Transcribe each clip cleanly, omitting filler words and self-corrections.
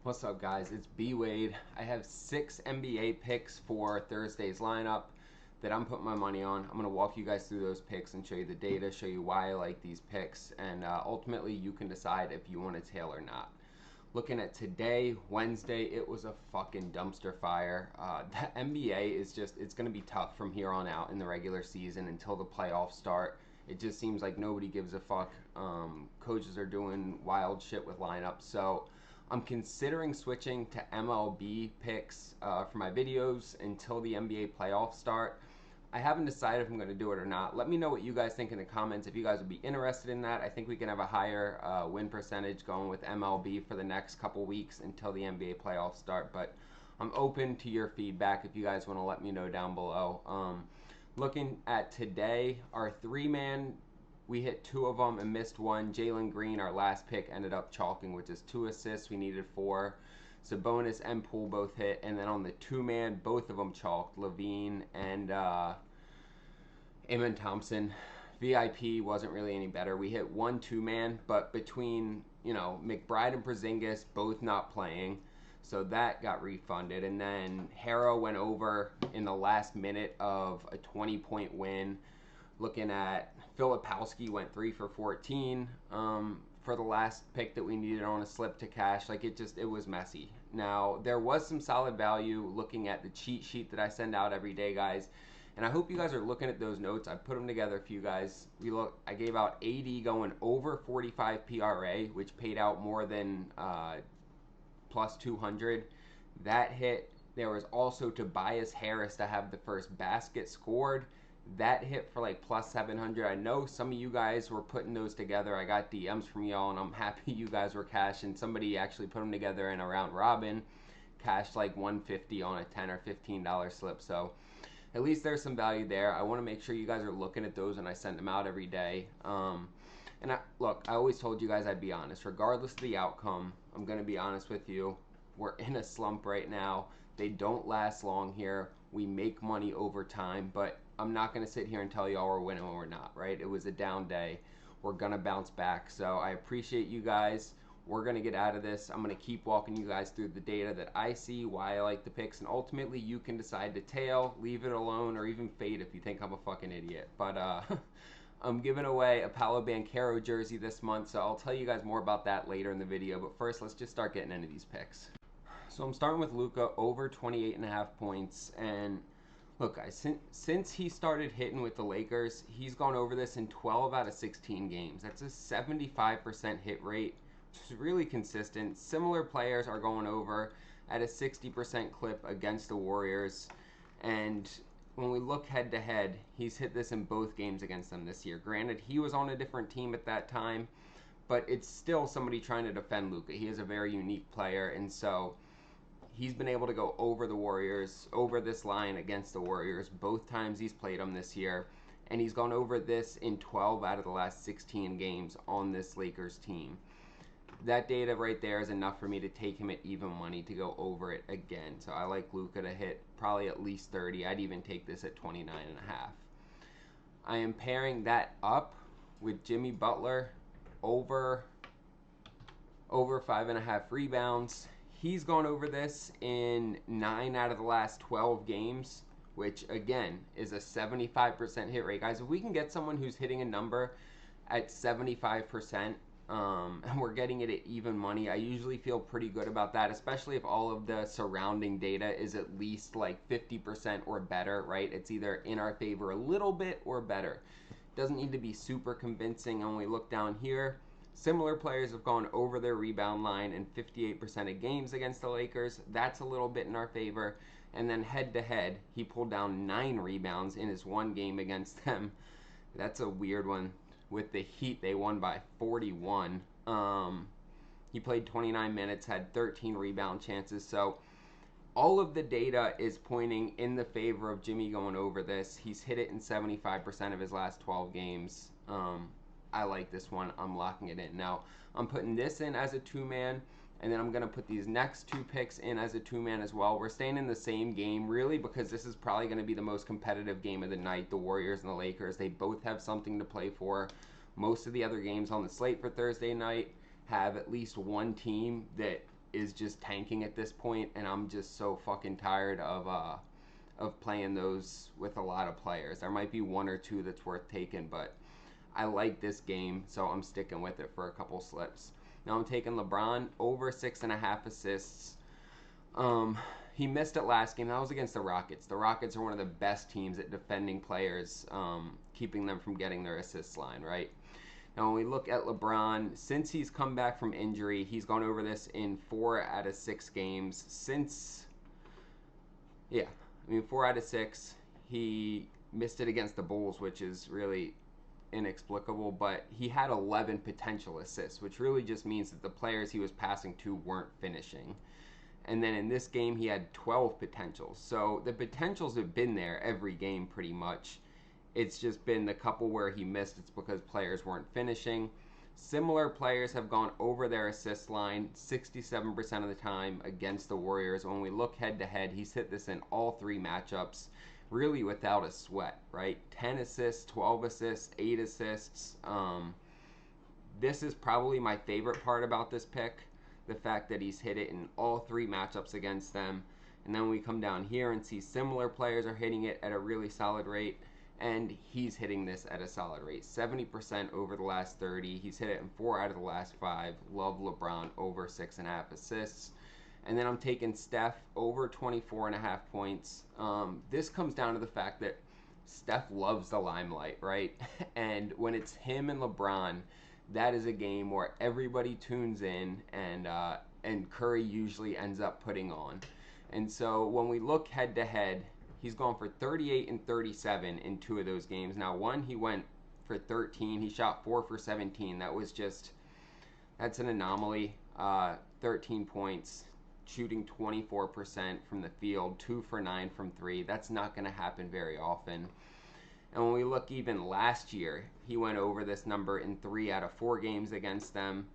What's up, guys? It's B Wade. I have 6 NBA picks for Thursday's lineup that I'm putting my money on. I'm going to walk you guys through those picks and show you the data, show you why I like these picks, and ultimately you can decide if you want to tail or not. Looking at today, Wednesday, it was a fucking dumpster fire. The NBA is just, it's going to be tough from here on out in the regular season until the playoffs start. It just seems like nobody gives a fuck. Coaches are doing wild shit with lineups. So I'm considering switching to MLB picks for my videos until the NBA playoffs start. I haven't decided if I'm going to do it or not. Let me know what you guys think in the comments if you guys would be interested in that. I think we can have a higher win percentage going with MLB for the next couple weeks until the NBA playoffs start. But I'm open to your feedback if you guys want to let me know down below. Looking at today, our three-man, we hit 2 of them and missed 1. Jalen Green, our last pick, ended up chalking, which is 2 assists. We needed 4. Sabonis and Poole both hit, and then on the 2-man, both of them chalked. Levine and Amen Thompson. VIP wasn't really any better. We hit 1 2-man, but between McBride and Porzingis both not playing, so that got refunded. And then Harrow went over in the last minute of a 20-point win. Looking at Filipowski went 3 for 14 for the last pick that we needed on a slip to cash. Like it was messy. Now there was some solid value looking at the cheat sheet that I send out every day, guys. And I hope you guys are looking at those notes. I put them together for you guys. I gave out AD going over 45 PRA, which paid out more than plus 200. That hit. There was also Tobias Harris to have the first basket scored. That hit for like plus 700. I know some of you guys were putting those together. I got DMs from y'all, and I'm happy you guys were cashing. Somebody actually put them together in a round robin, cashed like 150 on a $10 or $15 slip. So at least there's some value there. I want to make sure you guys are looking at those, and I send them out every day. Look, I always told you guys I'd be honest. Regardless of the outcome, I'm going to be honest with you. We're in a slump right now. They don't last long here. We make money over time, but I'm not going to sit here and tell y'all we're winning when we're not, right? It was a down day. We're going to bounce back. So I appreciate you guys. We're going to get out of this. I'm going to keep walking you guys through the data that I see, why I like the picks, and ultimately you can decide to tail, leave it alone, or even fade if you think I'm a fucking idiot. But I'm giving away a Paolo Banchero jersey this month, so I'll tell you guys more about that later in the video. But first, let's just start getting into these picks. So I'm starting with Luka over 28.5 points, and look, guys, since he started hitting with the Lakers, he's gone over this in 12 out of 16 games. That's a 75% hit rate, which is really consistent. Similar players are going over at a 60% clip against the Warriors, and when we look head to head, he's hit this in both games against them this year. Granted, he was on a different team at that time, but it's still somebody trying to defend Luka. He is a very unique player, and so he's been able to go over the Warriors, over this line against the Warriors, both times he's played them this year. And he's gone over this in 12 out of the last 16 games on this Lakers team. That data right there is enough for me to take him at even money to go over it again. So I like Luka to hit probably at least 30. I'd even take this at 29.5. I am pairing that up with Jimmy Butler over 5.5 rebounds. He's gone over this in 9 out of the last 12 games, which again is a 75% hit rate. Guys, if we can get someone who's hitting a number at 75%, and we're getting it at even money, I usually feel pretty good about that, especially if all of the surrounding data is at least like 50% or better, right? It's either in our favor a little bit or better. It doesn't need to be super convincing. And when we look down here, similar players have gone over their rebound line in 58% of games against the Lakers. That's a little bit in our favor. And then head-to-head, he pulled down 9 rebounds in his one game against them. That's a weird one. With the Heat, they won by 41. He played 29 minutes, had 13 rebound chances. So all of the data is pointing in the favor of Jimmy going over this. He's hit it in 75% of his last 12 games. I like this one. I'm locking it in. Now, I'm putting this in as a 2-man, and then I'm going to put these next 2 picks in as a 2-man as well. We're staying in the same game, really, because this is probably going to be the most competitive game of the night, the Warriors and the Lakers. They both have something to play for. Most of the other games on the slate for Thursday night have at least one team that is just tanking at this point, and I'm just so fucking tired of playing those with a lot of players. There might be one or two that's worth taking, but I like this game, so I'm sticking with it for a couple slips. Now I'm taking LeBron over 6.5 assists. He missed it last game. That was against the Rockets. The Rockets are one of the best teams at defending players, keeping them from getting their assist line, right? Now, when we look at LeBron, since he's come back from injury, he's gone over this in 4 out of 6 games. 4 out of 6. He missed it against the Bulls, which is really inexplicable, but he had 11 potential assists, which really just means that the players he was passing to weren't finishing. And then in this game, he had 12 potentials. So the potentials have been there every game pretty much. It's just been the couple where he missed, it's because players weren't finishing. Similar players have gone over their assist line 67% of the time against the Warriors. When we look head to head, he's hit this in all 3 matchups, really without a sweat, right? 10 assists, 12 assists, 8 assists. This is probably my favorite part about this pick, the fact that he's hit it in all 3 matchups against them. And then we come down here and see similar players are hitting it at a really solid rate, and he's hitting this at a solid rate. 70% over the last 30. He's hit it in 4 out of the last 5. Love LeBron over 6.5 assists. And then I'm taking Steph over 24.5 points. This comes down to the fact that Steph loves the limelight, right? And when it's him and LeBron, that is a game where everybody tunes in, and Curry usually ends up putting on. And so when we look head to head, he's gone for 38 and 37 in 2 of those games. Now, one, he went for 13. He shot 4 for 17. That's an anomaly. 13 points, shooting 24% from the field, 2 for 9 from 3. That's not going to happen very often. And when we look even last year, he went over this number in 3 out of 4 games against them.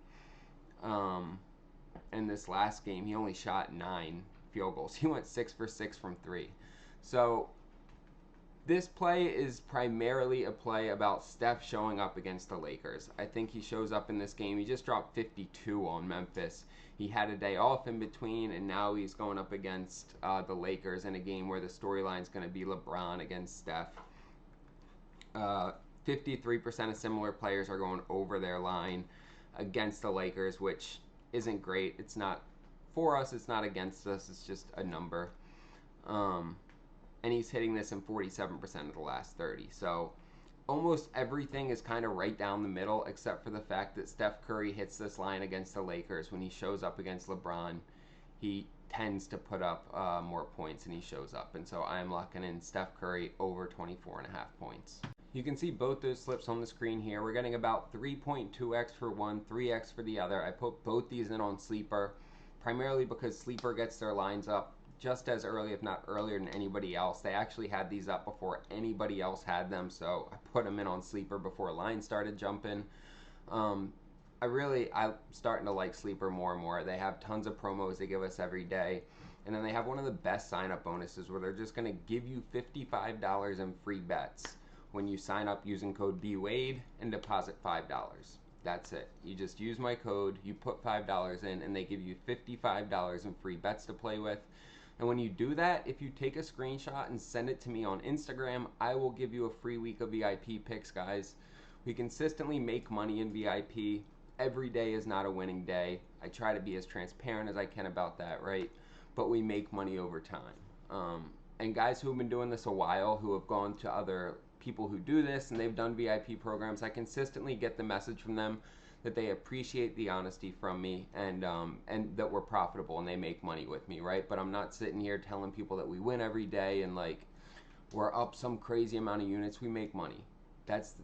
In this last game, he only shot 9 field goals. He went 6 for 6 from 3. So this play is primarily a play about Steph showing up against the Lakers. I think he shows up in this game. He just dropped 52 on Memphis. He had a day off in between, and now he's going up against the Lakers in a game where the storyline is going to be LeBron against Steph. 53% of similar players are going over their line against the Lakers, which isn't great. It's not for us, it's not against us, it's just a number. And he's hitting this in 47% of the last 30. So almost everything is kind of right down the middle, except for the fact that Steph Curry hits this line against the Lakers. When he shows up against LeBron, he tends to put up more points and he shows up. And so I'm locking in Steph Curry over 24.5 points. You can see both those slips on the screen here. We're getting about 3.2x for one, 3x for the other. I put both these in on Sleeper, primarily because Sleeper gets their lines up just as early, if not earlier, than anybody else. They actually had these up before anybody else had them, so I put them in on Sleeper before lines started jumping. I'm starting to like Sleeper more and more. They have tons of promos they give us every day. And then they have one of the best sign-up bonuses where they're just going to give you $55 in free bets when you sign up using code BWADE and deposit $5. That's it. You just use my code, you put $5 in, and they give you $55 in free bets to play with. And when you do that, if you take a screenshot and send it to me on Instagram, I will give you a free week of VIP picks, guys. We consistently make money in VIP. Every day is not a winning day. I try to be as transparent as I can about that, right? But we make money over time. And guys who have been doing this a while, who have gone to other people who do this and they've done VIP programs, I consistently get the message from them that they appreciate the honesty from me, and that we're profitable and they make money with me, right? But I'm not sitting here telling people that we win every day and like we're up some crazy amount of units. We make money. That's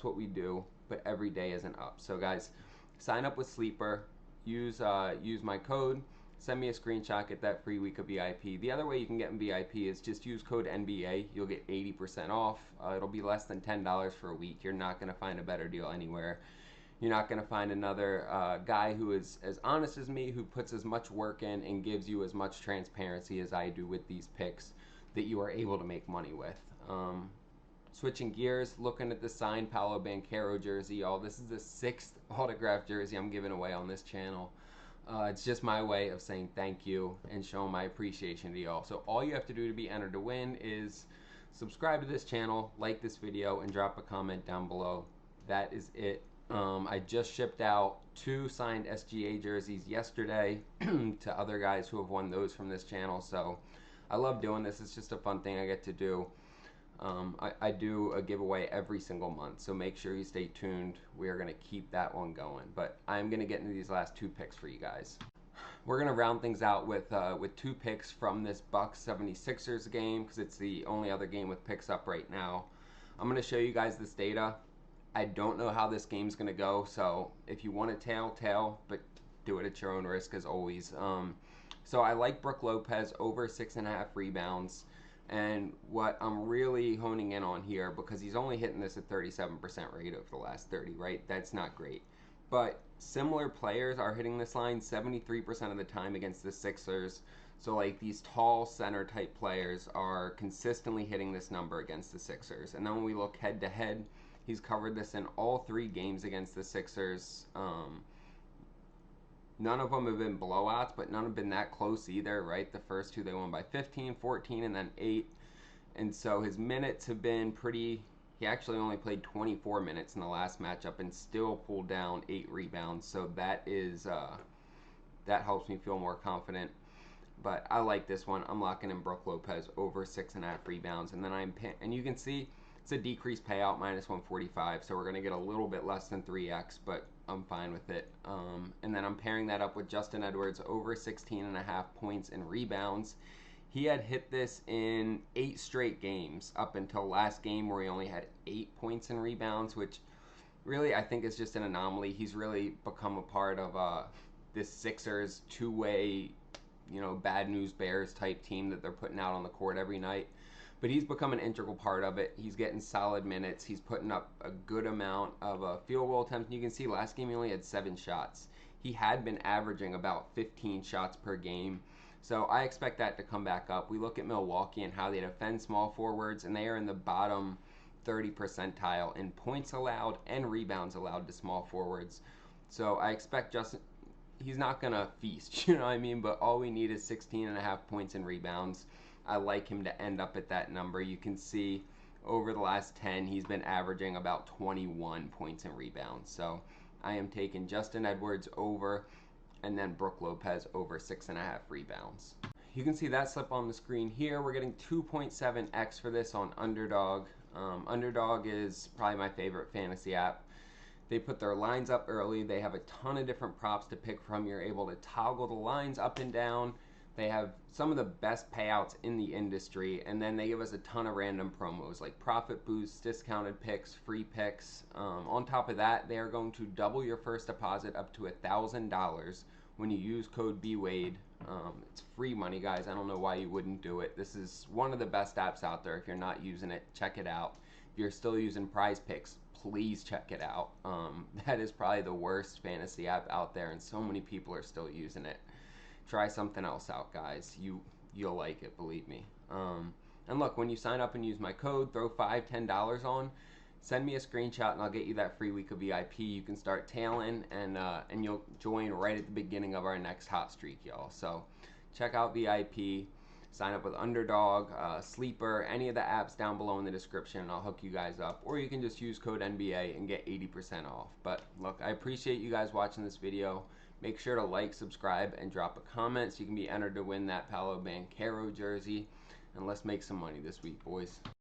what we do, but every day isn't up. So guys, sign up with Sleeper, use my code, send me a screenshot, get that free week of VIP. The other way you can get in VIP is just use code NBA. You'll get 80% off. It'll be less than $10 for a week. You're not going to find a better deal anywhere. You're not going to find another guy who is as honest as me, who puts as much work in and gives you as much transparency as I do with these picks that you are able to make money with. Switching gears, looking at the signed Paolo Banchero jersey. This is the 6th autographed jersey I'm giving away on this channel. It's just my way of saying thank you and showing my appreciation to y'all. So all you have to do to be entered to win is subscribe to this channel, like this video, and drop a comment down below. That is it. I just shipped out 2 signed SGA jerseys yesterday to other guys who have won those from this channel. So I love doing this. It's just a fun thing I get to do. I do a giveaway every single month, so make sure you stay tuned. We are going to keep that one going, but I'm going to get into these last 2 picks for you guys. We're going to round things out with 2 picks from this Bucks 76ers game, because it's the only other game with picks up right now. I'm going to show you guys this data. I don't know how this game's going to go, so if you want to tail, but do it at your own risk as always. So I like Brook Lopez over 6.5 rebounds. And what I'm really honing in on here, because he's only hitting this at 37% rate over the last 30, right? That's not great. But similar players are hitting this line 73% of the time against the Sixers. So like these tall center type players are consistently hitting this number against the Sixers. And then when we look head to head, he's covered this in all 3 games against the Sixers. None of them have been blowouts, but none have been that close either, right? The first 2 they won by 15, 14, and then 8. And so his minutes have been pretty... He actually only played 24 minutes in the last matchup and still pulled down 8 rebounds. So that is that helps me feel more confident. But I like this one. I'm locking in Brook Lopez over 6.5 rebounds. And then and you can see it's a decreased payout, minus 145. So we're going to get a little bit less than 3x, but I'm fine with it. And then I'm pairing that up with Justin Edwards over 16.5 points and rebounds. He had hit this in 8 straight games up until last game, where he only had 8 points and rebounds, which really I think is just an anomaly. He's really become a part of this Sixers 2-way, bad news Bears type team that they're putting out on the court every night. But he's become an integral part of it. He's getting solid minutes. He's putting up a good amount of field goal attempts. You can see last game he only had 7 shots. He had been averaging about 15 shots per game. So I expect that to come back up. We look at Milwaukee and how they defend small forwards, and they are in the bottom 30 percentile in points allowed and rebounds allowed to small forwards. So I expect Justin, he's not going to feast, you know what I mean? But all we need is 16.5 points and rebounds. I like him to end up at that number. You can see over the last 10, he's been averaging about 21 points and rebounds. So I am taking Justin Edwards over, and then Brook Lopez over 6.5 rebounds. You can see that slip on the screen here. We're getting 2.7x for this on Underdog. Underdog is probably my favorite fantasy app. They put their lines up early. They have a ton of different props to pick from. You're able to toggle the lines up and down. They have some of the best payouts in the industry, and then they give us a ton of random promos like profit boosts, discounted picks, free picks. On top of that, they are going to double your first deposit up to $1,000 when you use code BWADE. It's free money, guys. I don't know why you wouldn't do it. This is one of the best apps out there. If you're not using it, check it out. If you're still using PrizePicks, please check it out. That is probably the worst fantasy app out there, and so many people are still using it. Try something else out, guys. You'll like it, believe me. And look, when you sign up and use my code, throw $5, $10 on, send me a screenshot and I'll get you that free week of VIP. You can start tailing, and you'll join right at the beginning of our next hot streak, y'all. So check out VIP, sign up with Underdog, Sleeper, any of the apps down below in the description, and I'll hook you guys up. Or you can just use code NBA and get 80% off. But look, I appreciate you guys watching this video. Make sure to like, subscribe, and drop a comment so you can be entered to win that Paolo Banchero jersey. And let's make some money this week, boys.